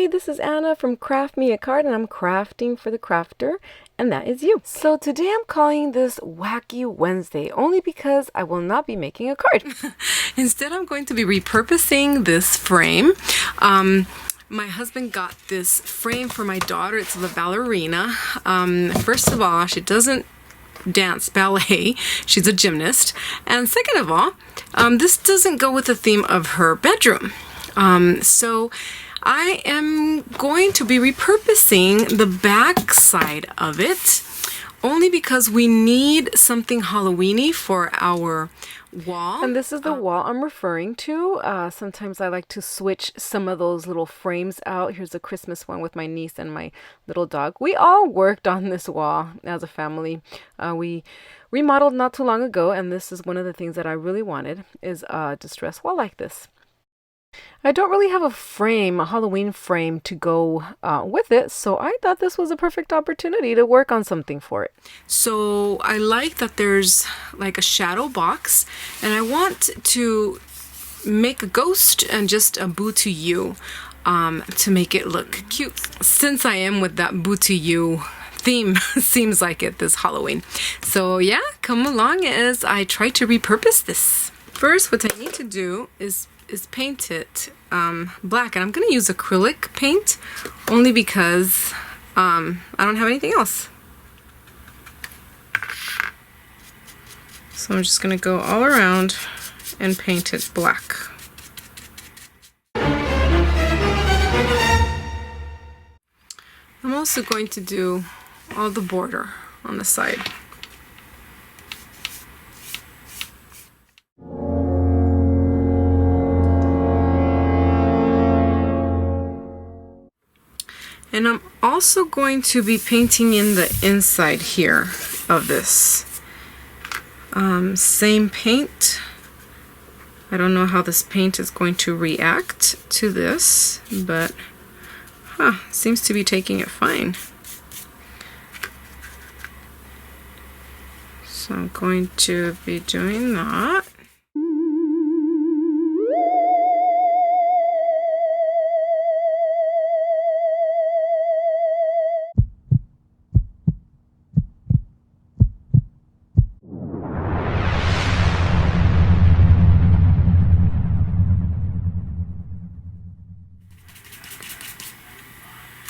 Hey, this is Anna from Craft Me a Card, and I'm crafting for the crafter, and that is you. So today I'm calling this Wacky Wednesday, only because I will not be making a card. Instead, I'm going to be repurposing this frame. My husband got this frame for my daughter. It's the ballerina. First of all, she doesn't dance ballet. She's a gymnast. And second of all, this doesn't go with the theme of her bedroom. So I am going to be repurposing the back side of it only because we need something Halloween-y for our wall. And this is the wall I'm referring to. Sometimes I like to switch some of those little frames out. Here's a Christmas one with my niece and my little dog. We all worked on this wall as a family. We remodeled not too long ago, and this is one of the things that I really wanted, is a distress wall like this. I don't really have a frame, a Halloween frame to go with it, so I thought this was a perfect opportunity to work on something for it. So I like that there's like a shadow box, and I want to make a ghost and just a boo to you to make it look cute. Since I am with that boo to you theme, seems like it this Halloween. So yeah, come along as I try to repurpose this. First, what I need to do is paint it black, and I'm going to use acrylic paint only because I don't have anything else. So I'm just going to go all around and paint it black. I'm also going to do all the border on the side. And I'm also going to be painting in the inside here of this. Same paint. I don't know how this paint is going to react to this, but seems to be taking it fine. So I'm going to be doing that.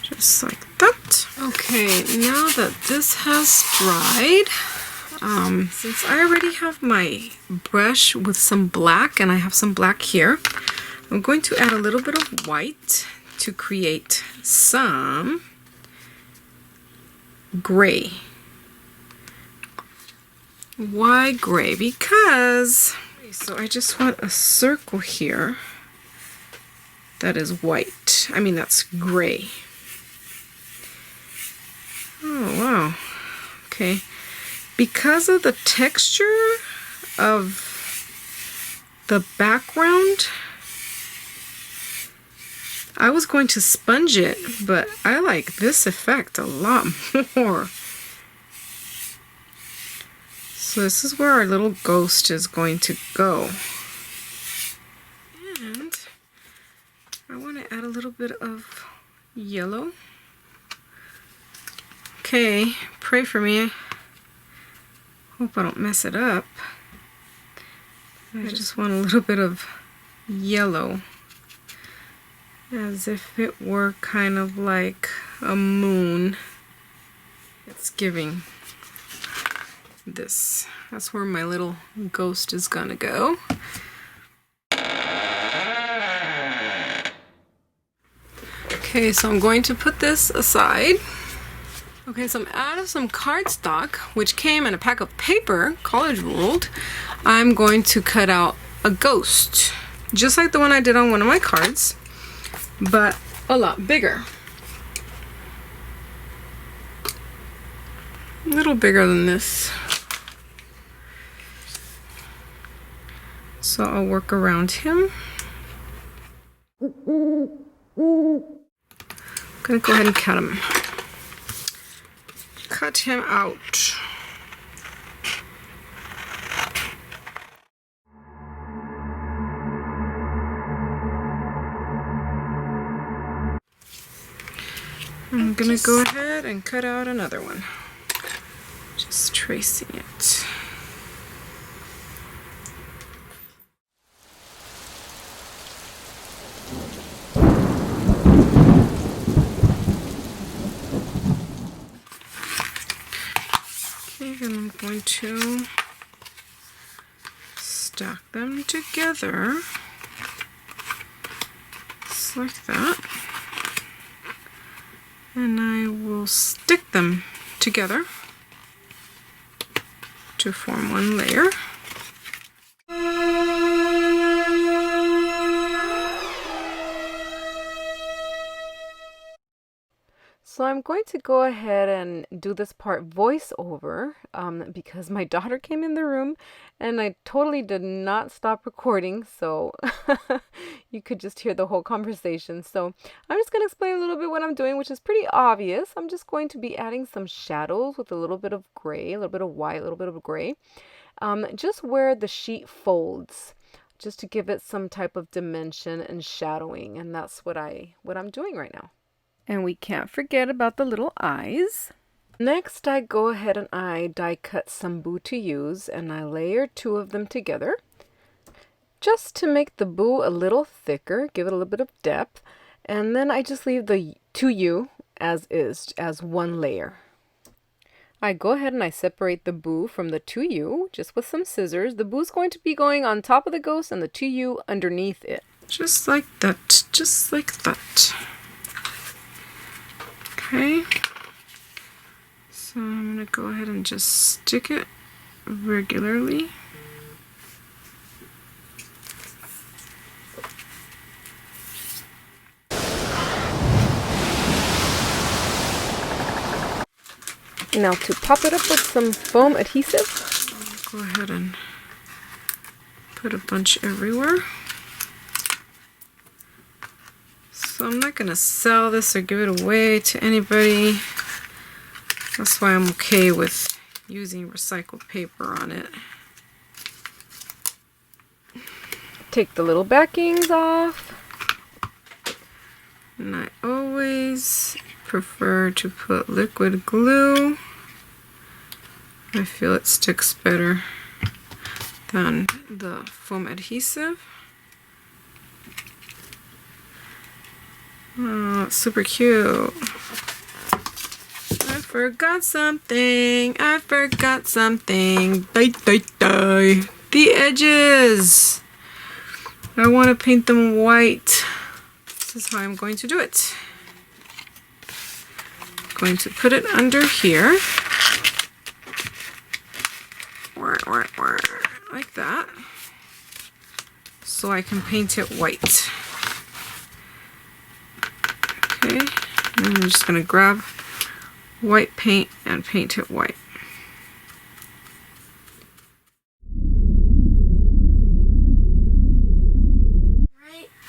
Just like that. Okay, now that this has dried, since I already have my brush with some black, and I have some black here, I'm going to add a little bit of white to create some gray. Why gray? Because, so I just want a circle here that is white. I mean, that's gray. Oh, wow. Okay. Because of the texture of the background, I was going to sponge it, but I like this effect a lot more. So this is where our little ghost is going to go. And I want to add a little bit of yellow. Okay, pray for me. Hope I don't mess it up. I just want a little bit of yellow, as if it were kind of like a moon. It's giving this. That's where my little ghost is gonna go. Okay, so I'm going to put this aside. Okay, so I'm out of some cardstock, which came in a pack of paper, college ruled. I'm going to cut out a ghost, just like the one I did on one of my cards, but a lot bigger. A little bigger than this. So I'll work around him. I'm gonna go ahead and cut him. Cut him out. I'm gonna go ahead and cut out another one. Just tracing it. Okay, and I'm going to stack them together, just like that. And I will stick them together to form one layer. So I'm going to go ahead and do this part voiceover because my daughter came in the room and I totally did not stop recording, so you could just hear the whole conversation. So I'm just going to explain a little bit what I'm doing, which is pretty obvious. I'm just going to be adding some shadows with a little bit of gray, a little bit of white, a little bit of gray, just where the sheet folds, just to give it some type of dimension and shadowing, and that's what I'm doing right now. And we can't forget about the little eyes. Next, I go ahead and I die cut some boo to use, and I layer 2 of them together just to make the boo a little thicker, give it a little bit of depth. And then I just leave the 2U as is, as one layer. I go ahead and I separate the boo from the 2U just with some scissors. The boo's going to be going on top of the ghost and the 2U underneath it. Just like that, just like that. Okay, so I'm going to go ahead and just stick it regularly. Now to pop it up with some foam adhesive, I'll go ahead and put a bunch everywhere. So I'm not going to sell this or give it away to anybody. That's why I'm okay with using recycled paper on it. Take the little backings off. And I always prefer to put liquid glue. I feel it sticks better than the foam adhesive. Oh, it's super cute. I forgot something. I forgot something. Die, die, die. The edges. I want to paint them white. This is how I'm going to do it. I'm going to put it under here. Like that. So I can paint it white. Okay, and I'm just going to grab white paint and paint it white.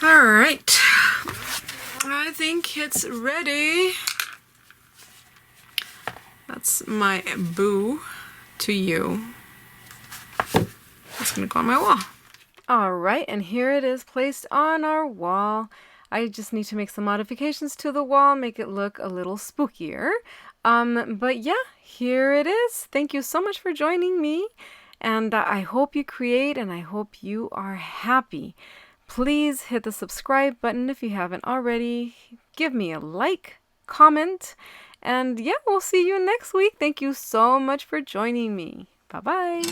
Alright, I think it's ready. That's my boo to you. It's going to go on my wall. Alright, and here it is placed on our wall. I just need to make some modifications to the wall, make it look a little spookier. But yeah, here it is. Thank you so much for joining me. And I hope you create and I hope you are happy. Please hit the subscribe button if you haven't already. Give me a like, comment, and yeah, we'll see you next week. Thank you so much for joining me. Bye-bye.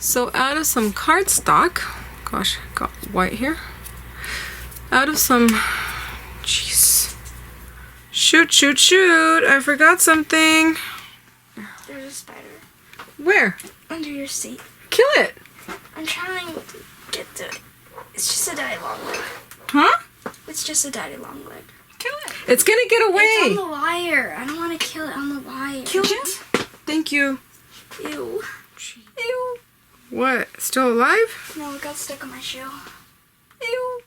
So out of some cardstock, gosh, got white here. Out of some, jeez, shoot, I forgot something. There's a spider. Where? Under your seat. Kill it. I'm trying to get to it. It's just a daddy long leg. Huh? It's just a daddy long leg. Kill it. It's gonna get away. It's on the wire. I don't want to kill it on the wire. Kill it. Thank you. Ew. Ew. What? Still alive? No, it got stuck on my shoe. Ew.